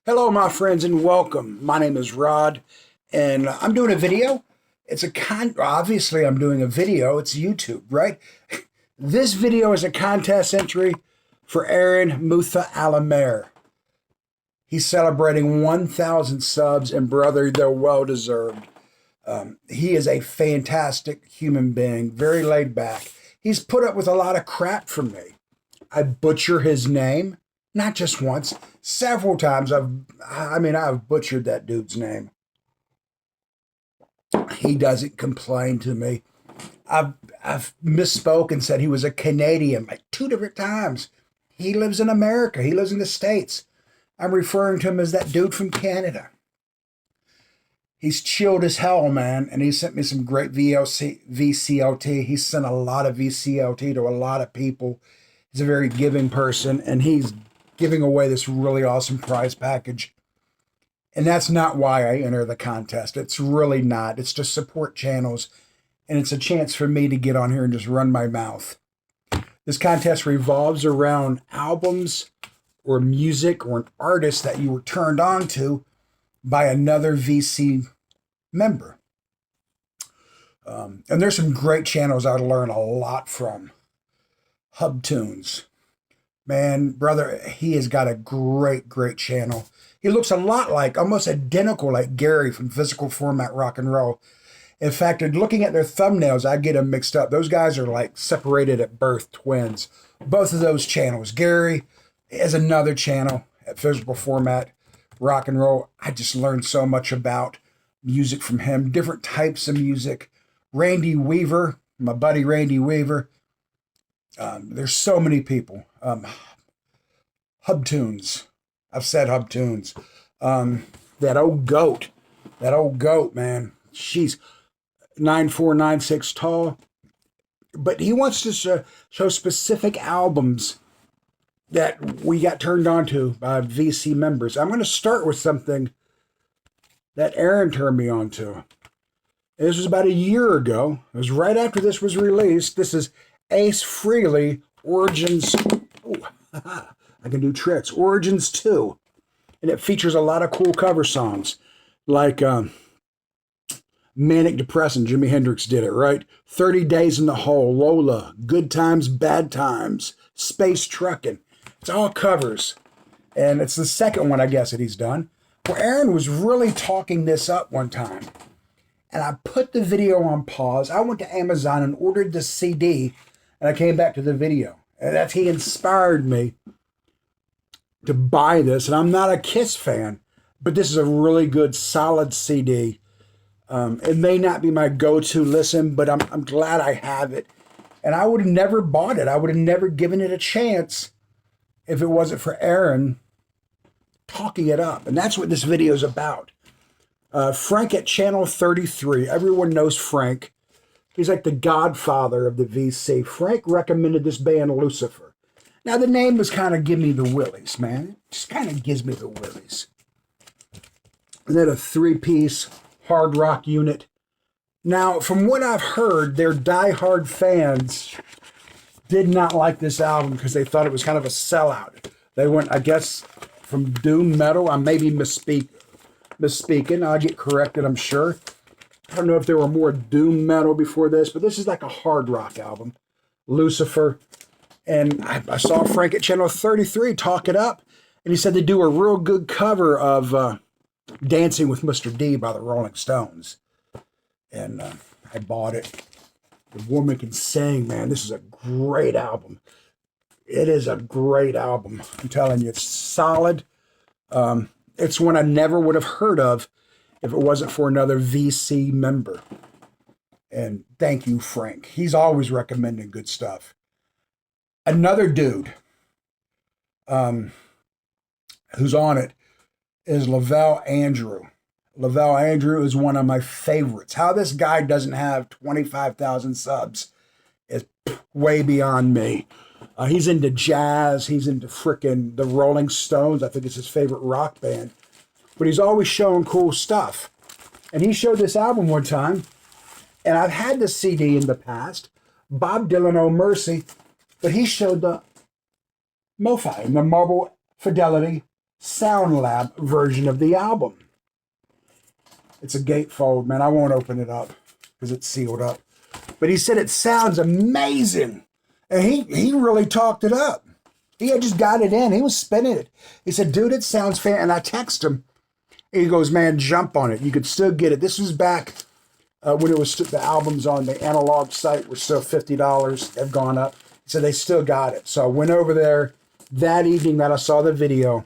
Hello, my friends, and welcome. My name is Rod, and I'm doing a video. Obviously, I'm doing a video. It's YouTube, right? This video is a contest entry for Aaron Mutha Alamer. He's celebrating 1,000 subs, and brother, they're well deserved. He is a fantastic human being, very laid back. He's put up with a lot of crap from me. I butcher his name. Not just once, several times. I've butchered that dude's name. He doesn't complain to me. I've misspoke and said he was a Canadian like 2 different times. He lives in America. He lives in the States. I'm referring to him as that dude from Canada. He's chilled as hell, man, and he sent me some great VCLT. He sent a lot of VCLT to a lot of people. He's a very giving person, and he's giving away this really awesome prize package. And that's not why I enter the contest. It's really not. It's to support channels, and it's a chance for me to get on here and just run my mouth. This contest revolves around albums or music or an artist that you were turned on to by another VC member. And there's some great channels I learn a lot from. Hubtunes. Man, brother, he has got a great channel. He looks a lot like, almost identical like Gary from Physical Format Rock and Roll. In fact, looking at their thumbnails, I get them mixed up. Those guys are like separated at birth, twins. Both of those channels. Gary has another channel at Physical Format Rock and Roll. I just learned so much about music from him, different types of music. Randy Weaver, my buddy Randy Weaver. There's so many people. Hubtunes. I've said Hubtunes. That old goat, man. She's 9'4", 9'6" tall. But he wants to show specific albums that we got turned on to by VC members. I'm going to start with something that Aaron turned me on to. This was about a year ago. It was right after this was released. This is Ace Frehley, Origins. Oh, I can do tricks. Origins 2. And it features a lot of cool cover songs like Manic Depressant. Jimi Hendrix did it, right? 30 Days in the Hole, Lola, Good Times, Bad Times, Space Truckin'. It's all covers. And it's the second one, I guess, that he's done. Well, Aaron was really talking this up one time. And I put the video on pause. I went to Amazon and ordered the CD. And I came back to the video. And he inspired me to buy this. And I'm not a Kiss fan, but this is a really good, solid CD. It may not be my go-to listen, but I'm glad I have it. And I would have never bought it. I would have never given it a chance if it wasn't for Aaron talking it up. And that's what this video is about. Frank at Channel 33. Everyone knows Frank. He's like the godfather of the VC. Frank recommended this band, Lucifer. Now, the name was kind of give me the willies, man. It just kind of gives me the willies. And then a 3-piece hard rock unit. Now, from what I've heard, their diehard fans did not like this album because they thought it was kind of a sellout. They went, I guess, from doom metal. I may be misspeaking. I'll get corrected, I'm sure. I don't know if there were more doom metal before this, but this is like a hard rock album. Lucifer. And I saw Frank at Channel 33 talk it up, and he said they do a real good cover of Dancing with Mr. D by the Rolling Stones. And I bought it. The woman can sing, man. This is a great album. It is a great album. I'm telling you, it's solid. It's one I never would have heard of if it wasn't for another VC member. And thank you, Frank. He's always recommending good stuff. Another dude who's on it is Lavelle Andrew. Lavelle Andrew is one of my favorites. How this guy doesn't have 25,000 subs is way beyond me. He's into jazz. He's into frickin' the Rolling Stones. I think it's his favorite rock band. But he's always showing cool stuff. And he showed this album one time, and I've had the CD in the past, Bob Dylan, Oh Mercy, but he showed the MoFi, the Marble Fidelity Sound Lab version of the album. It's a gatefold, man. I won't open it up because it's sealed up. But he said it sounds amazing. And he really talked it up. He had just got it in. He was spinning it. He said, dude, it sounds fan. And I text him. And he goes, man, jump on it. You could still get it. This was back when it was the albums on the analog site were still $50. They've gone up. He said they still got it. So I went over there that evening that I saw the video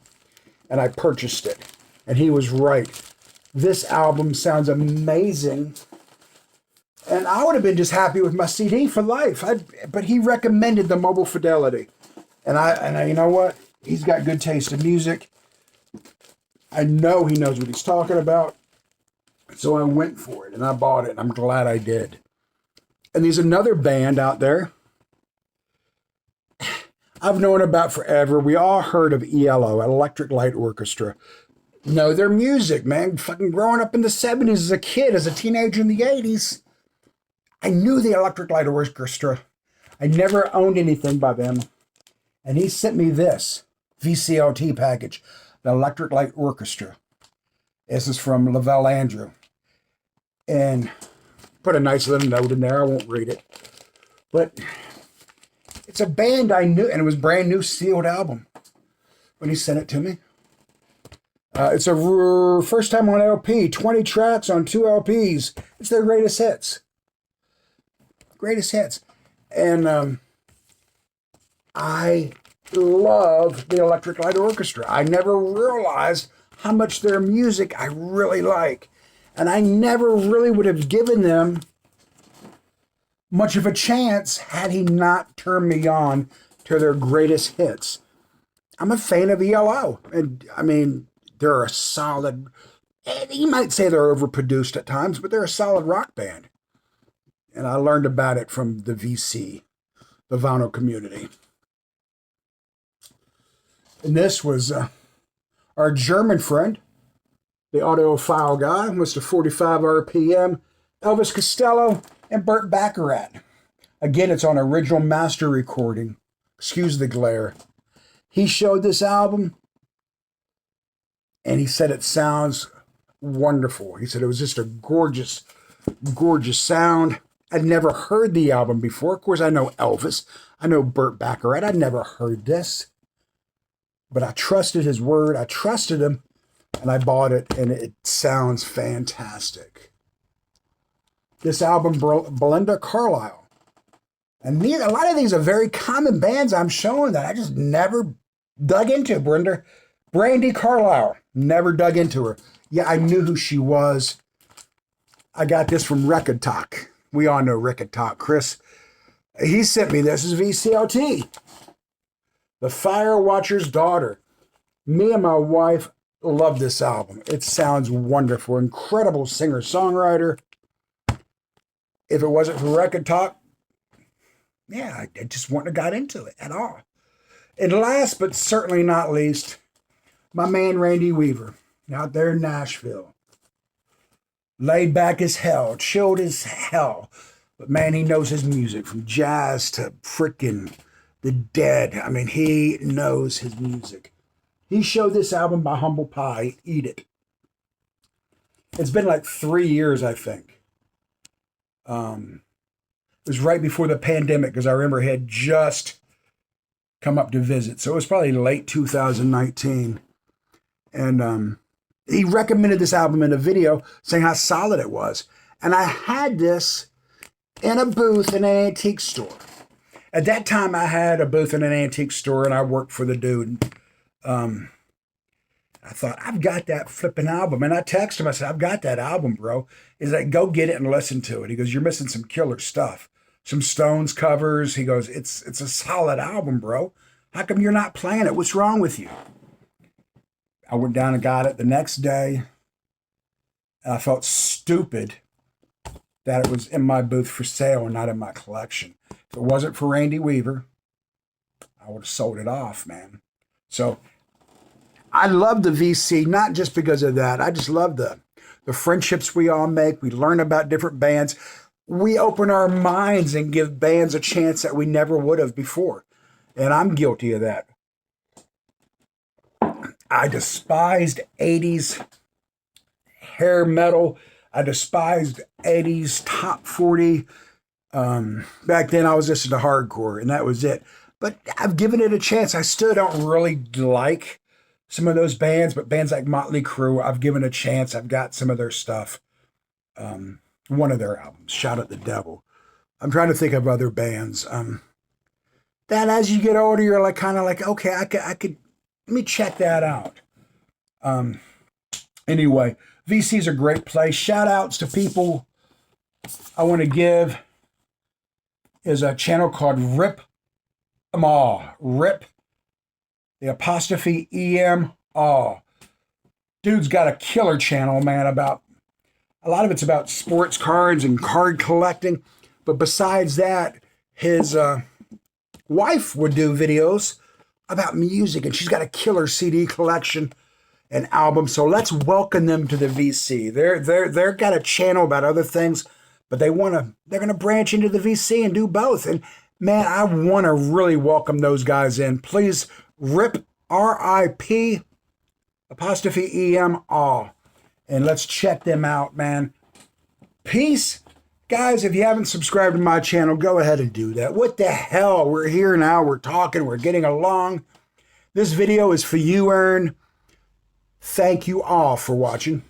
and I purchased it. And he was right. This album sounds amazing. And I would have been just happy with my CD for life. But he recommended the Mobile Fidelity. And I, you know what? He's got good taste in music. I know he knows what he's talking about. So I went for it and I bought it. And I'm glad I did. And there's another band out there I've known about forever. We all heard of ELO, Electric Light Orchestra. Know their music, man. Fucking growing up in the 70s as a kid, as a teenager in the 80s. I knew the Electric Light Orchestra. I never owned anything by them. And he sent me this VCLT package, the Electric Light Orchestra. This is from Lavelle Andrew. And put a nice little note in there. I won't read it. But it's a band I knew, and it was a brand new sealed album when he sent it to me. It's a first time on LP, 20 tracks on 2 LPs. It's their greatest hits. Greatest hits. And I love the Electric Light Orchestra. I never realized how much their music I really like. And I never really would have given them much of a chance had he not turned me on to their greatest hits. I'm a fan of ELO. And I mean, they're a solid, you might say they're overproduced at times, but they're a solid rock band. And I learned about it from the VC, the vinyl community. And this was our German friend, the audiophile guy, Mr. 45 RPM, Elvis Costello, and Burt Bacharach. Again, it's on original master recording. Excuse the glare. He showed this album, and he said it sounds wonderful. He said it was just a gorgeous, gorgeous sound. I'd never heard the album before. Of course, I know Elvis. I know Burt Bacharach. I'd never heard this. But I trusted his word. I trusted him, and I bought it, and it sounds fantastic. This album, Belinda Carlisle. And a lot of these are very common bands I'm showing that I just never dug into. Brandy Carlisle. Never dug into her. Yeah, I knew who she was. I got this from Record Talk. We all know Record Talk. Chris, he sent me this. This is VCLT. The Fire Watcher's Daughter. Me and my wife love this album. It sounds wonderful. Incredible singer-songwriter. If it wasn't for Record Talk, yeah, I just wouldn't have got into it at all. And last but certainly not least, my man Randy Weaver, out there in Nashville. Laid back as hell, chilled as hell. But man, he knows his music from jazz to frickin' the Dead. I mean, he knows his music. He showed this album by Humble Pie, Eat It. It's been like 3 years, I think. It was right before the pandemic because I remember he had just come up to visit. So it was probably late 2019. And he recommended this album in a video saying how solid it was. And I had this in a booth in an antique store. At that time, I had a booth in an antique store and I worked for the dude. I thought, I've got that flipping album. And I texted him, I said, I've got that album, bro. He's like, go get it and listen to it. He goes, you're missing some killer stuff. Some Stones covers. He goes, it's a solid album, bro. How come you're not playing it? What's wrong with you? I went down and got it the next day. And I felt stupid that it was in my booth for sale and not in my collection. If it wasn't for Randy Weaver, I would have sold it off, man. So I love the VC, not just because of that. I just love the friendships we all make. We learn about different bands. We open our minds and give bands a chance that we never would have before. And I'm guilty of that. I despised 80s hair metal. I despised 80s top 40. Back then I was listening to hardcore and that was it. But I've given it a chance. I still don't really like some of those bands, but bands like Motley Crue, I've given a chance. I've got some of their stuff. One of their albums, Shout at the Devil. I'm trying to think of other bands. That as you get older, you're like kind of like, okay, I could let me check that out. Anyway, VC's a great place. Shout outs to people I want to give is a channel called Rip Aw. Rip, the apostrophe EM Aw. Dude's got a killer channel, man, about a lot of it's about sports cards and card collecting. But besides that, his wife would do videos about music, and she's got a killer CD collection and album. So let's welcome them to the VC. They're got a channel about other things, but they're gonna branch into the VC and do both. And man, I want to really welcome those guys in. Please, RIP RIP apostrophe EM all, and let's check them out, man. Peace. Guys, if you haven't subscribed to my channel, go ahead and do that. What the hell? We're here now. We're talking. We're getting along. This video is for you, Ern. Thank you all for watching.